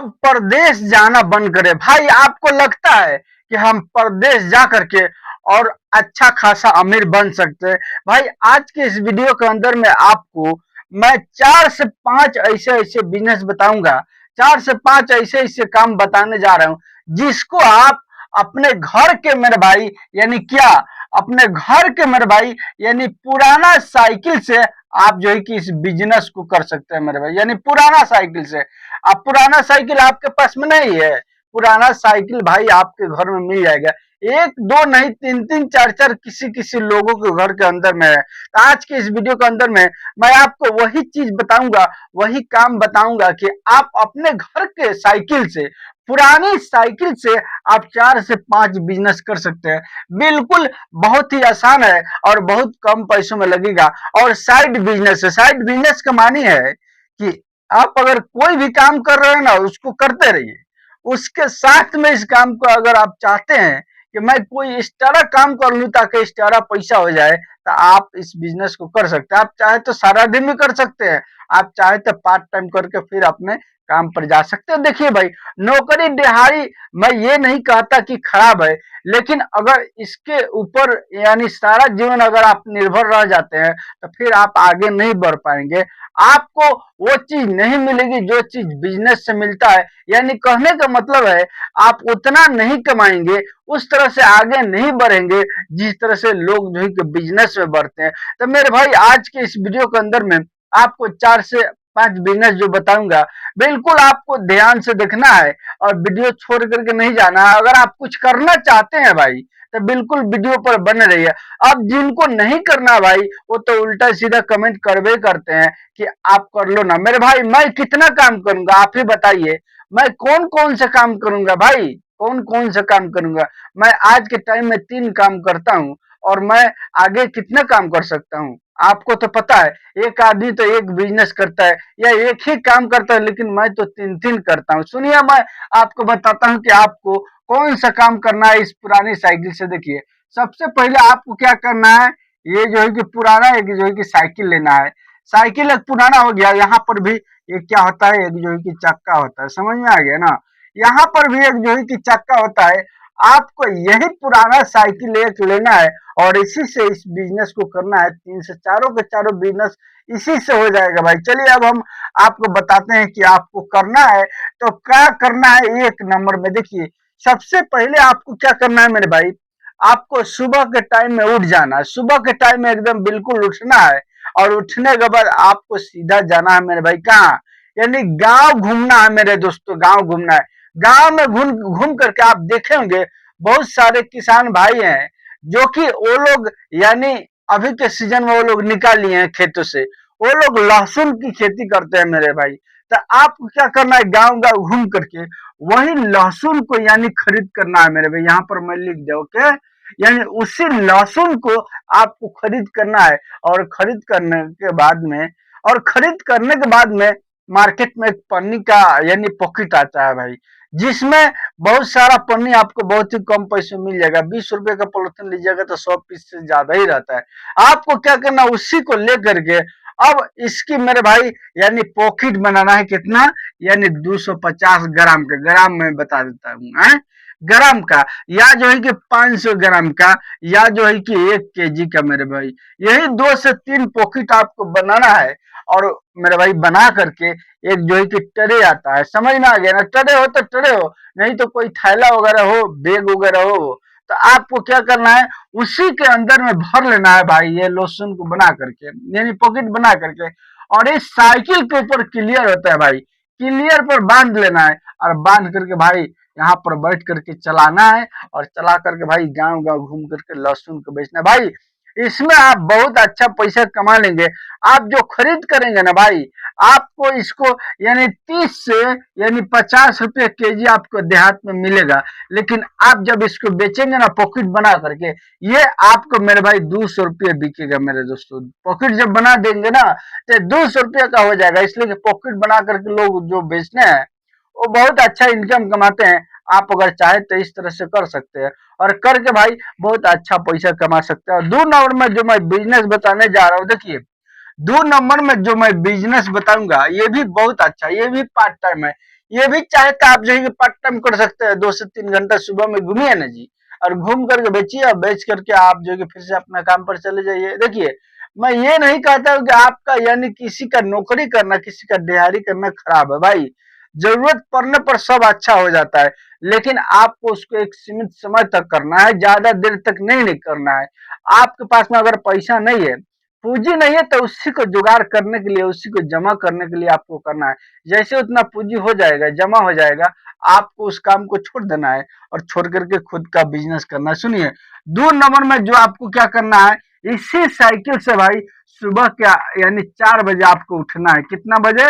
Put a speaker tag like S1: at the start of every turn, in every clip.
S1: परदेश जाना बंद करें। भाई आपको लगता है कि हम परदेश जा करके और अच्छा खासा अमीर बन सकते हैं? भाई आज के इस वीडियो के अंदर में आपको मैं 4 से 5 ऐसे ऐसे बिजनेस बताऊंगा, 4 से 5 ऐसे ऐसे काम बताने जा रहा हूं जिसको आप अपने घर के मेरे भाई यानी क्या अपने घर के मेरे भाई यानी पुराना साइकिल से आप जो है कि इस बिजनेस को कर सकते हैं मेरे भाई। यानी पुराना साइकिल से, अब पुराना साइकिल आपके पास में नहीं है, पुराना साइकिल भाई आपके घर में मिल जाएगा। एक दो नहीं, तीन तीन चार चार किसी किसी लोगों के घर के अंदर में है। तो आज के इस वीडियो के अंदर में मैं आपको वही चीज बताऊंगा, वही काम बताऊंगा कि आप अपने घर के साइकिल से, पुरानी साइकिल से आप 4 से 5 बिजनेस कर सकते हैं। बिल्कुल बहुत ही आसान है और बहुत कम पैसों में लगेगा। और साइड बिजनेस है। साइड बिजनेस का मानी है कि आप अगर कोई भी काम कर रहे हैं ना उसको करते रहिए, उसके साथ में इस काम को अगर आप चाहते हैं कि मैं कोई एक्स्ट्रा काम कर लूं ताकि एक्स्ट्रा पैसा हो जाए, तो आप इस बिजनेस को कर सकते हैं। आप चाहे तो सारा दिन भी कर सकते हैं, आप चाहे तो पार्ट टाइम करके फिर अपने काम पर जा सकते हैं। देखिए भाई, नौकरी दिहाड़ी मैं ये नहीं कहता कि खराब है, लेकिन अगर इसके ऊपर यानी सारा जीवन अगर आप निर्भर रह जाते हैं तो फिर आप आगे नहीं बढ़ पाएंगे। आपको वो चीज नहीं मिलेगी जो चीज बिजनेस से मिलता है। यानी कहने का मतलब है आप उतना नहीं कमाएंगे, उस तरह से आगे नहीं बढ़ेंगे जिस तरह से लोग जो है कि बिजनेस में बढ़ते हैं। तो मेरे भाई आज के इस वीडियो के अंदर में आपको 4 से 5 बिजनेस जो बताऊंगा, बिल्कुल आपको ध्यान से देखना है और वीडियो छोड़ करके नहीं जाना है। अगर आप कुछ करना चाहते हैं भाई तो बिल्कुल वीडियो पर बने रहिए। अब जिनको नहीं करना भाई वो तो उल्टा सीधा कमेंट करवे करते हैं कि आप कर लो ना। मेरे भाई मैं कितना काम करूंगा आप ही बताइए, मैं कौन कौन से काम करूंगा भाई, कौन कौन से काम करूंगा? मैं आज के टाइम में 3 काम करता हूं और मैं आगे कितना काम कर सकता हूं आपको तो पता है। एक आदमी तो एक बिजनेस करता है या एक ही काम करता है, लेकिन मैं तो 3 3 करता हूं। सुनिए मैं आपको बताता हूं कि आपको कौन सा काम करना है इस पुरानी साइकिल से। देखिए सबसे पहले आपको क्या करना है, ये जो है कि पुराना एक जो है कि साइकिल लेना है। साइकिल एक पुराना हो गया, यहाँ पर भी एक क्या होता है, एक जो है कि चक्का होता है, समझ में आ गया ना। यहाँ पर भी एक जो है कि चक्का होता है। आपको यही पुराना साइकिल एक लेना है और इसी से इस बिजनेस को करना है। 3 से 4 के चारों बिजनेस इसी से हो जाएगा भाई। चलिए अब हम आपको बताते हैं कि आपको करना है तो क्या करना है। एक नंबर में देखिए, सबसे पहले आपको क्या करना है मेरे भाई, आपको सुबह के टाइम में उठ जाना है। सुबह के टाइम में एकदम बिल्कुल उठना है और उठने के बाद आपको सीधा जाना है मेरे भाई कहाँ, यानी गांव घूमना है मेरे दोस्तों, गांव घूमना है। गांव में घूम घूम करके आप देखेंगे बहुत सारे किसान भाई हैं जो कि वो लोग यानी अभी के सीजन में वो लोग निकाल लिए हैं खेतों से, वो लोग लहसुन की खेती करते हैं मेरे भाई। तो आपको क्या करना है, गांव गांव घूम करके वही लहसुन को यानी खरीद करना है मेरे भाई। यहाँ पर मैं लिख दो के, यानी उसी लहसुन को आपको खरीद करना है। और खरीद करने के बाद में, और खरीद करने के बाद में मार्केट में एक पन्नी का यानी पॉकेट आता है भाई, जिसमें बहुत सारा पन्नी आपको बहुत ही कम पैसे में मिल जाएगा। 20 रुपए का पॉलिथीन लीजिएगा तो 100 पीस से ज्यादा ही रहता है। आपको क्या करना, उसी को लेकर के अब इसकी मेरे भाई यानी पॉकेट बनाना है। कितना, यानी 250 ग्राम का, ग्राम में बता देता हूँ ग्राम का, या जो है कि 500 ग्राम का, या जो है कि 1 केजी का मेरे भाई। यही 2 से 3 पॉकेट आपको बनाना है। और मेरे भाई बना करके एक जो है कि ट्रे आता है, समझ में आ गया ना। ट्रे हो तो ट्रे हो, नहीं तो कोई थैला वगैरह हो, बैग वगैरह हो, तो आपको क्या करना है, उसी के अंदर में भर लेना है भाई ये लहसुन को बना करके, यानी पॉकेट बना करके। और इस साइकिल के ऊपर क्लियर होता है भाई, क्लियर पर बांध लेना है और बांध करके भाई यहाँ पर बैठ करके चलाना है। और चला करके भाई गांव गांव घूम करके लहसुन को बेचना है भाई। इसमें आप बहुत अच्छा पैसा कमा लेंगे। आप जो खरीद करेंगे ना भाई, आपको इसको यानी 30 से यानी 50 रुपये केजी आपको देहात में मिलेगा। लेकिन आप जब इसको बेचेंगे ना पॉकेट बना करके, ये आपको मेरे भाई 200 रुपये बिकेगा मेरे दोस्तों। पॉकेट जब बना देंगे ना तो 200 रुपये का हो जाएगा। इसलिए कि पॉकेट बना करके लोग जो बेचने हैं वो बहुत अच्छा इनकम कमाते हैं। आप अगर चाहे तो इस तरह से कर सकते हैं और करके भाई बहुत अच्छा पैसा कमा सकते हैं। और 2 नंबर में जो मैं बिजनेस बताने जा रहा हूँ, देखिए 2 नंबर में जो मैं बिजनेस बताऊंगा ये भी बहुत अच्छा, ये भी पार्ट टाइम है। ये भी चाहे तो आप जो है पार्ट टाइम कर सकते हैं, 2 से 3 घंटा सुबह में घूमिए ना जी, और घूम करके बेचिए, और बेच करके आप जो है फिर से अपना काम पर चले जाइए। देखिए, मैं ये नहीं कहता हूँ कि आपका यानी किसी का नौकरी करना, किसी का दिहाड़ी करना खराब है भाई। जरूरत पड़ने पर सब अच्छा हो जाता है, लेकिन आपको उसको एक सीमित समय तक करना है, ज्यादा देर तक नहीं करना है। आपके पास में अगर पैसा नहीं है, पूंजी नहीं है, तो उसी को जुगाड़ करने के लिए, उसी को जमा करने के लिए आपको करना है। जैसे उतना पूंजी हो जाएगा, जमा हो जाएगा, आपको उस काम को छोड़ देना है और छोड़ करके खुद का बिजनेस करना है। सुनिए, 2 नंबर में जो आपको क्या करना है, इसी साइकिल से भाई सुबह क्या यानी 4 बजे आपको उठना है। कितना बजे?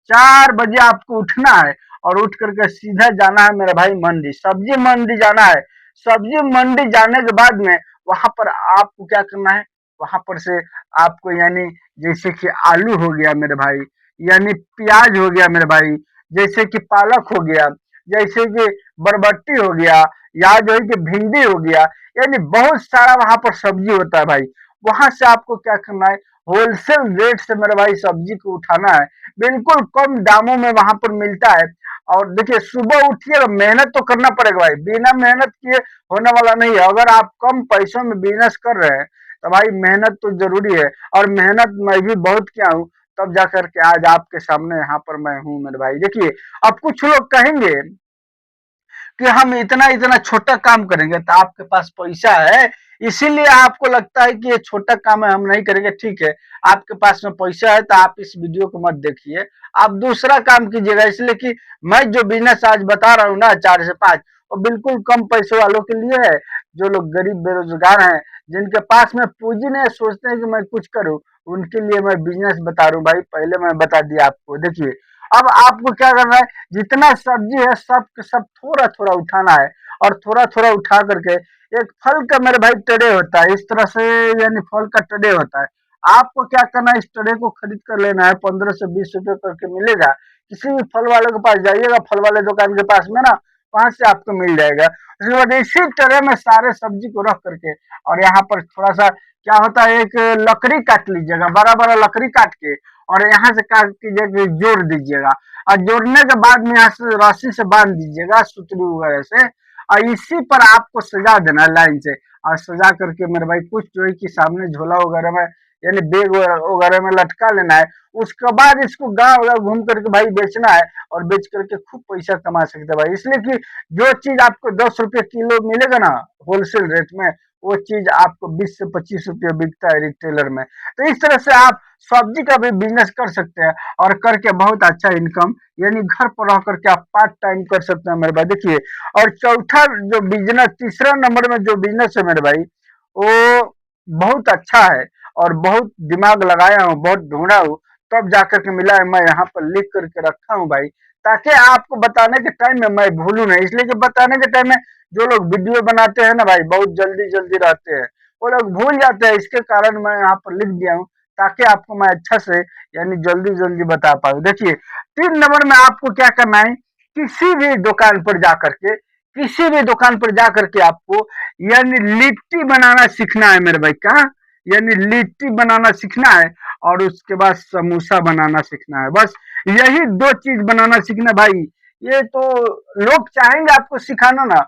S1: 4 बजे आपको उठना है, और उठ करके सीधा जाना है मेरा भाई मंडी, सब्जी मंडी जाना है। सब्जी मंडी जाने के बाद में वहां पर आपको क्या करना है, वहां पर से आपको यानी जैसे कि आलू हो गया मेरे भाई, यानी प्याज हो गया मेरे भाई, जैसे कि पालक हो गया, जैसे कि बरबट्टी हो गया, या जो है कि भिंडी हो गया, यानी बहुत सारा वहां पर सब्जी होता है भाई। वहां से आपको क्या करना है, होलसेल रेट से मेरे भाई सब्जी को उठाना है। बिल्कुल कम दामों में वहां पर मिलता है। और देखिए, सुबह उठिए, मेहनत तो करना पड़ेगा भाई, बिना मेहनत किए होने वाला नहीं है। अगर आप कम पैसों में बिजनेस कर रहे हैं तो भाई मेहनत तो जरूरी है, और मेहनत मैं भी बहुत किया हूँ, तब जाकर के आज आपके सामने यहाँ पर मैं हूँ मेरे भाई। देखिए, अब कुछ लोग कहेंगे कि हम इतना इतना छोटा काम करेंगे, तो आपके पास पैसा है इसीलिए आपको लगता है कि ये छोटा काम है, हम नहीं करेंगे। ठीक है, आपके पास में पैसा है तो आप इस वीडियो को मत देखिए, आप दूसरा काम कीजिएगा। इसलिए कि मैं जो बिजनेस आज बता रहा हूँ ना, 4 से 5, वो बिल्कुल कम पैसे वालों के लिए है। जो लोग गरीब बेरोजगार हैं, जिनके पास में पूंजी नहीं, सोचते हैं कि मैं कुछ करूँ, उनके लिए मैं बिजनेस बता रहा हूँ भाई। पहले मैं बता दिया आपको। देखिए, अब आपको क्या करना है, जितना सब्जी है सब सब थोड़ा थोड़ा उठाना है, और थोड़ा थोड़ा उठा करके एक फल का मेरे भाई ट्रे होता है, इस तरह से यानी फल का ट्रे होता है। आपको क्या करना है, इस ट्रे को खरीद कर लेना है, 15 से 20 रुपए करके मिलेगा। किसी भी फल वाले के पास जाइएगा, फल वाले दुकान के पास में ना, वहां से आपको मिल जाएगा। उसके बाद इसी ट्रे में सारे सब्जी को रख करके, और यहाँ पर थोड़ा सा क्या होता है, एक लकड़ी काट लीजिएगा, बड़ा बड़ा लकड़ी काट के, और यहाँ से काट कीजिएगा, जोड़ दीजिएगा, और जोड़ने के बाद में यहाँ से रस्सी से बांध दीजिएगा, सुतरी वगैरह से, और इसी पर आपको सजा देना है लाइन से। और सजा करके मेरे भाई कुछ जो है कि सामने झोला वगैरह में यानी बैग वगैरह में लटका लेना है। उसके बाद इसको गांव वगैरह घूम करके भाई बेचना है, और बेच करके खूब पैसा कमा सकते हैं भाई। इसलिए कि जो चीज आपको 10 रुपये किलो मिलेगा ना होलसेल रेट में, वो चीज आपको 20 से 25 रुपये बिकता है रिटेलर में। तो इस तरह से आप सब्जी का भी बिजनेस कर सकते हैं, और करके बहुत अच्छा इनकम यानी घर पर रह करके आप पार्ट टाइम कर सकते हैं मेरे भाई। देखिए, और चौथा जो बिजनेस, तीसरा नंबर में जो बिजनेस है मेरे भाई, वो बहुत अच्छा है, और बहुत दिमाग लगाया हूँ, बहुत ढूंढा हूँ, तब जाकर के मिला है। मैं यहाँ पर लिख करके रखा हूँ भाई, ताकि आपको बताने के टाइम में मैं भूलू नहीं। इसलिए कि बताने के टाइम में जो लोग वीडियो बनाते हैं ना भाई, बहुत जल्दी जल्दी रहते हैं, वो लोग भूल जाते हैं। इसके कारण मैं यहाँ पर लिख दिया हूँ, ताकि आपको मैं अच्छा से यानी जल्दी जल्दी बता पाऊँ। देखिए, 3 नंबर में आपको क्या करना है, किसी भी दुकान पर जाकर के, किसी भी दुकान पर जाकर के आपको यानी लिट्टी बनाना सीखना है मेरे भाई। कहा? यानी लिट्टी बनाना सीखना है, और उसके बाद समोसा बनाना सीखना है। बस यही 2 चीज बनाना सीखना भाई। ये तो लोग चाहेंगे आपको सिखाना ना,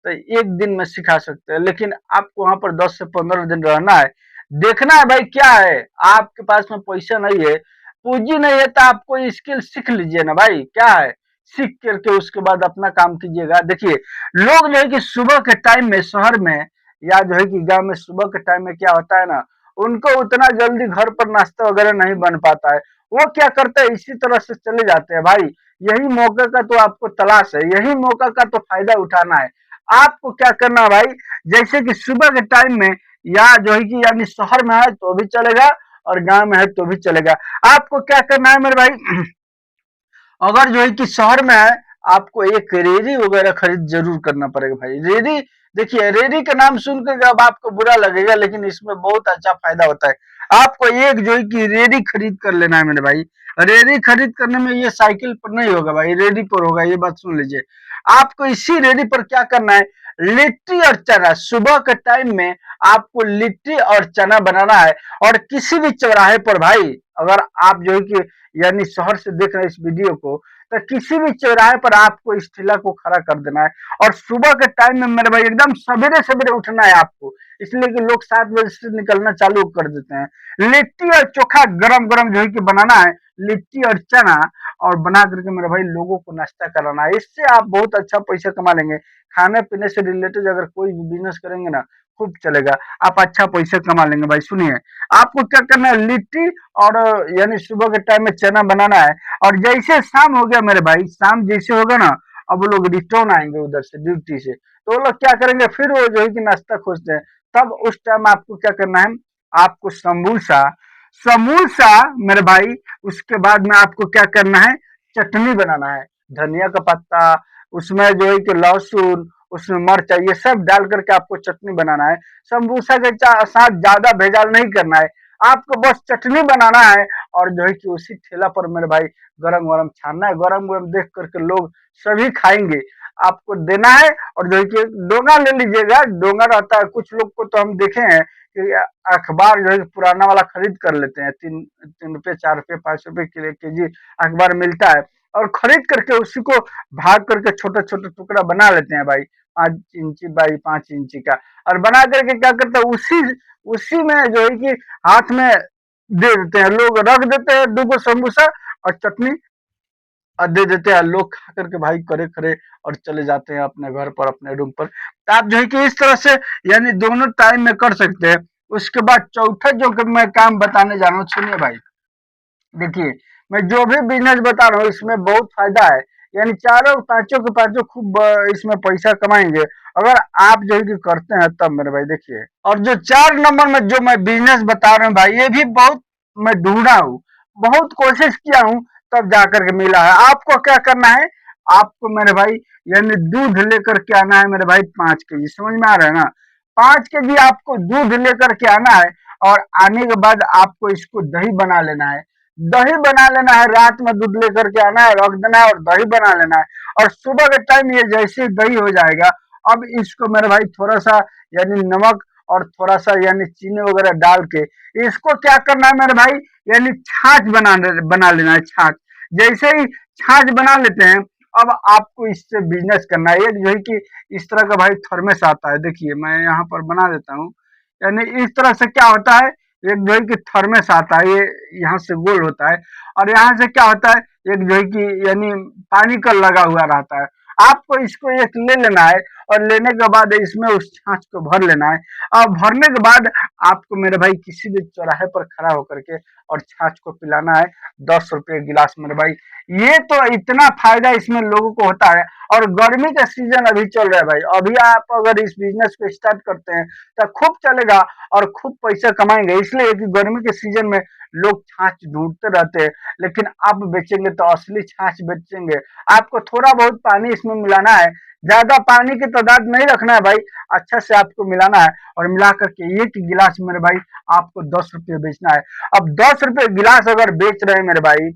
S1: तो एक दिन में सिखा सकते हैं, लेकिन आपको वहां पर 10 से 15 दिन रहना है। देखना है भाई क्या है, आपके पास में पैसा नहीं है, पूंजी नहीं है, तो आप कोई स्किल सीख लीजिए ना भाई। क्या है, सीख करके उसके बाद अपना काम कीजिएगा। देखिए, लोग जो है कि सुबह के टाइम में शहर में, या जो है कि गांव में सुबह के टाइम में क्या होता है ना, उनको उतना जल्दी घर पर नाश्ता वगैरह नहीं बन पाता है। वो क्या करते हैं, इसी तरह से चले जाते हैं भाई। यही मौके का तो आपको तलाश है, यही मौका का तो फायदा उठाना है। आपको क्या करना है भाई, जैसे कि सुबह के टाइम में, या जो है कि यानी शहर में है तो भी चलेगा, और गांव में है तो भी चलेगा। आपको क्या करना है मेरे भाई, अगर जो है कि शहर में है, आपको एक रेडी वगैरह खरीद जरूर करना पड़ेगा भाई। रेडी, देखिए, रेडी का नाम सुनकर अब आपको बुरा लगेगा, लेकिन इसमें बहुत अच्छा फायदा होता है। आपको एक जो है कि रेडी खरीद कर लेना है मेरे भाई। रेडी खरीद करने में ये साइकिल पर नहीं होगा भाई, रेडी पर होगा, ये बात सुन लीजिए। आपको इसी रेडी पर क्या करना है, लिट्टी और चना, सुबह के टाइम में आपको लिट्टी और चना बनाना है। और किसी भी चौराहे पर भाई, अगर आप जो है कि यानी शहर से देख रहे हैं इस वीडियो को, तो किसी भी चौराहे पर आपको इस ठेला को खड़ा कर देना है। और सुबह के टाइम में मेरे भाई एकदम सवेरे सवेरे उठना है आपको, इसलिए कि लोग 7 बजे से निकलना चालू कर देते हैं। लिट्टी और चोखा गरम गरम जो है कि बनाना है, लिट्टी और चना, और बना करके मेरे भाई लोगों को नाश्ता कराना है। इससे आप बहुत अच्छा पैसा कमा लेंगे। खाने पीने से रिलेटेड अगर कोई भी बिजनेस करेंगे ना, खूब चलेगा, आप अच्छा पैसा कमा लेंगे भाई। सुनिए, आपको क्या करना है, लिट्टी और यानी सुबह के टाइम में चना बनाना है। और जैसे शाम हो गया मेरे भाई, शाम जैसे होगा ना, अब वो लोग रिटर्न आएंगे उधर से ड्यूटी से, तो वो लोग क्या करेंगे, फिर वो जो है कि नाश्ता खोजते हैं। तब उस टाइम आपको क्या करना है, आपको समोसा, समोसा मेरे भाई, उसके बाद में आपको क्या करना है, चटनी बनाना है, धनिया का पत्ता, उसमें जो है कि लहसुन, उसमें मिर्च, ये सब डाल करके आपको चटनी बनाना है। समोसा के साथ ज्यादा भेजाल नहीं करना है, आपको बस चटनी बनाना है। और जो है कि उसी ठेला पर मेरे भाई गरम गरम छानना है, गरम गरम देख करके लोग सभी खाएंगे, आपको देना है। और जो है कि डोंगा ले लीजिएगा, डोंगा रहता है, कुछ लोग को तो हम देखे हैं कि अखबार जो है पुराना वाला खरीद कर लेते हैं, 3 3 रुपए 4 रुपए 5 रुपए केजी अखबार मिलता है, और खरीद करके उसी को भाग करके छोटे छोटे टुकड़ा बना लेते हैं भाई, 5 इंची बाई 5 इंची का। और बना करके क्या करते हैं, उसी उसी में जो है कि हाथ में दे देते हैं लोग, रख देते हैं 2 गो समोसा और चटनी, और दे देते हैं लोग, खा करके भाई करे करे और चले जाते हैं अपने घर पर, अपने रूम पर। तो आप जो है कि इस तरह से यानी दोनों टाइम में कर सकते हैं। उसके बाद चौथा जो कि मैं काम बताने जा रहा हूँ, सुनिए भाई, देखिए, मैं जो भी बिजनेस बता रहा हूँ इसमें बहुत फायदा है, यानी चारों पांचों के पांचों खूब इसमें पैसा कमाएंगे अगर आप जो है कि करते हैं तब मेरे भाई। देखिए, और जो 4 नंबर में जो मैं बिजनेस बता रहा हूँ भाई, ये भी बहुत मैं ढूंढा हूँ, बहुत कोशिश किया हूँ, तब जाकर के मिला है। आपको क्या करना है, आपको मेरे भाई यानी दूध लेकर के आना है मेरे भाई, 5 केजी, समझ में आ रहा है ना, 5 केजी आपको दूध लेकर के आना है। और आने के बाद आपको इसको दही बना लेना है, दही बना लेना है, रात में दूध लेकर के आना है, रख देना है और दही बना लेना है। और सुबह के टाइम ये जैसे ही दही हो जाएगा, अब इसको मेरे भाई थोड़ा सा यानी नमक और थोड़ा सा यानी चीनी वगैरह डाल के इसको क्या करना है मेरे भाई, यानी छाछ बना लेना है, छाछ। जैसे ही छाछ बना लेते हैं, अब आपको इससे बिजनेस करना है। एक जो है कि इस तरह का भाई थर्मेस आता है, देखिए मैं यहाँ पर बना देता हूँ, यानी इस तरह से क्या होता है, एक जो है कि थर्मेस आता है, ये यहाँ से गोल होता है, और यहाँ से क्या होता है, एक जो है कि यानी पानी का लगा हुआ रहता है। आपको इसको एक ले लेना है, और लेने के बाद इसमें उस छाछ को भर लेना है। और भरने के बाद आपको मेरे भाई किसी भी चौराहे पर खड़ा होकर के और छाछ को पिलाना है, 10 रुपये गिलास मेरे भाई। ये तो इतना फायदा इसमें लोगों को होता है। और गर्मी का सीजन अभी चल रहा है भाई, अभी आप अगर इस बिजनेस को स्टार्ट करते हैं तो खूब चलेगा और खूब पैसा कमाएंगे। इसलिए कि गर्मी के सीजन में लोग छाछ ढूंढते रहते हैं, लेकिन आप बेचेंगे तो असली छाछ बेचेंगे। आपको थोड़ा बहुत पानी इसमें मिलाना है, ज्यादा पानी की तादाद नहीं रखना है भाई, अच्छा से आपको मिलाना है। और मिला करके 1 गिलास मेरे भाई आपको 10 रुपये बेचना है। अब 10 रुपये गिलास अगर बेच रहे हैं मेरे भाई,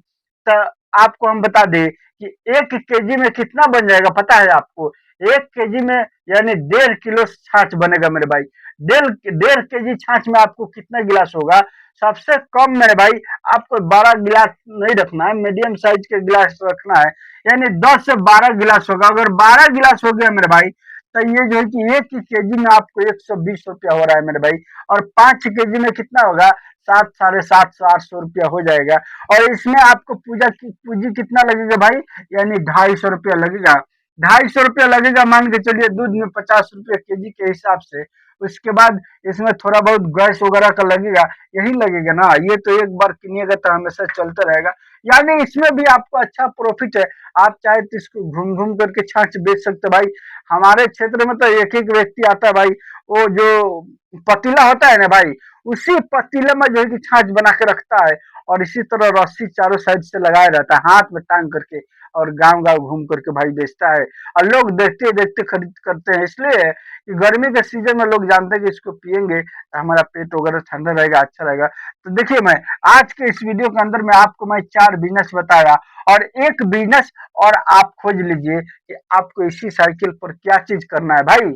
S1: तो आपको हम बता दें कि 1 केजी में कितना बन जाएगा पता है आपको, 1 केजी में यानी 1.5 किलो छाछ बनेगा मेरे भाई। 1.5 केजी छाछ में आपको कितना गिलास होगा, सबसे कम मेरे भाई आपको 12 गिलास नहीं रखना है, मीडियम साइज के गिलास रखना है, यानी 10 से 12 गिलास होगा। अगर 12 गिलास हो गया मेरे भाई, तो ये जो है कि 1 केजी में आपको 120 रुपया हो रहा है मेरे भाई। और 5 केजी में कितना होगा, 7 साढ़े 7 800 रुपया हो जाएगा। और इसमें आपको पूंजी कितना लगेगा भाई, यानी 250 रुपया लगेगा। 250 रुपया लगेगा, मान के चलिए दूध में 50 रुपया केजी के हिसाब से। उसके बाद इसमें थोड़ा बहुत गैस वगैरह का लगेगा, यही लगेगा ना। ये तो एक बार किनिएगा तो हमेशा चलता रहेगा, यानी इसमें भी आपको अच्छा प्रॉफिट है। आप चाहे तो इसको घूम घूम करके छाछ बेच सकते भाई। हमारे क्षेत्र में तो एक एक व्यक्ति आता है भाई, वो जो पतीला होता है ना भाई, उसी पतीले में जो है कि छाछ बना के रखता है, और इसी तरह रस्सी चारों साइड से लगाया रहता है हाथ में टांग करके, और गांव गांव घूम करके भाई बेचता है। और लोग देखते देखते खरीद करते हैं, इसलिए कि गर्मी के सीजन में लोग जानते हैं कि इसको पियेंगे तो हमारा पेट वगैरह ठंडा रहेगा, अच्छा रहेगा। तो देखिए, मैं आज के इस वीडियो के अंदर में आपको मैं 4 बिजनेस बताया, और एक बिजनेस और आप खोज लीजिए कि आपको इसी साइकिल पर क्या चीज करना है भाई,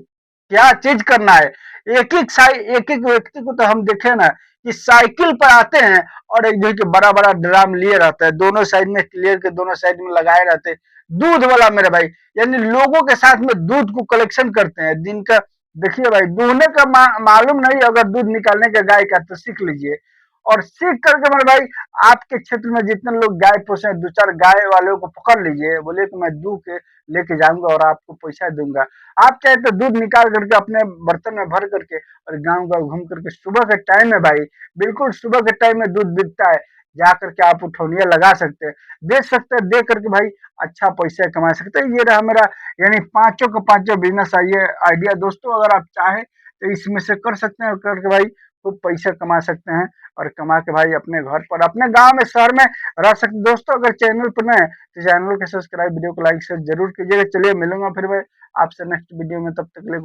S1: क्या चीज करना है। एक एक व्यक्ति को तो हम देखे ना कि साइकिल पर आते हैं और एक जो है कि बड़ा बड़ा ड्राम लिए रहता है, दोनों साइड में क्लियर के दोनों साइड में लगाए रहते हैं, दूध वाला मेरे भाई, यानी लोगों के साथ में दूध को कलेक्शन करते हैं दिन का। देखिए भाई, दूहने का मालूम नहीं, अगर दूध निकालने का गाय का तो सीख लीजिए, और सीख करके मेरे भाई आपके क्षेत्र में जितने लोग गाय पोसे हैं, दो चार गाय वालों को पकड़ लीजिए, बोले कि मैं दूध के लेके जाऊंगा और आपको पैसा दूंगा। आप चाहे तो दूध निकाल करके अपने बर्तन में भर करके और गांव गांव घूम करके, सुबह के टाइम में भाई, बिल्कुल सुबह के टाइम में दूध बिकता है, जा करके आप उठौनिया लगा सकते हैं, बेच सकते हैं, दे करके भाई अच्छा पैसा कमा सकते हैं। ये रहा मेरा यानी पांचों का पांचों बिजनेस आइडिया दोस्तों, अगर आप चाहें तो इसमें से कर सकते हैं और करके भाई खूब पैसा कमा सकते हैं, और कमा के भाई अपने घर पर, अपने गांव में, शहर में रह सकते। दोस्तों अगर चैनल पर नए तो चैनल को सब्सक्राइब, वीडियो को लाइक शेयर जरूर कीजिएगा। चलिए मिलूंगा फिर भाई आपसे नेक्स्ट वीडियो में, तब तक के लिए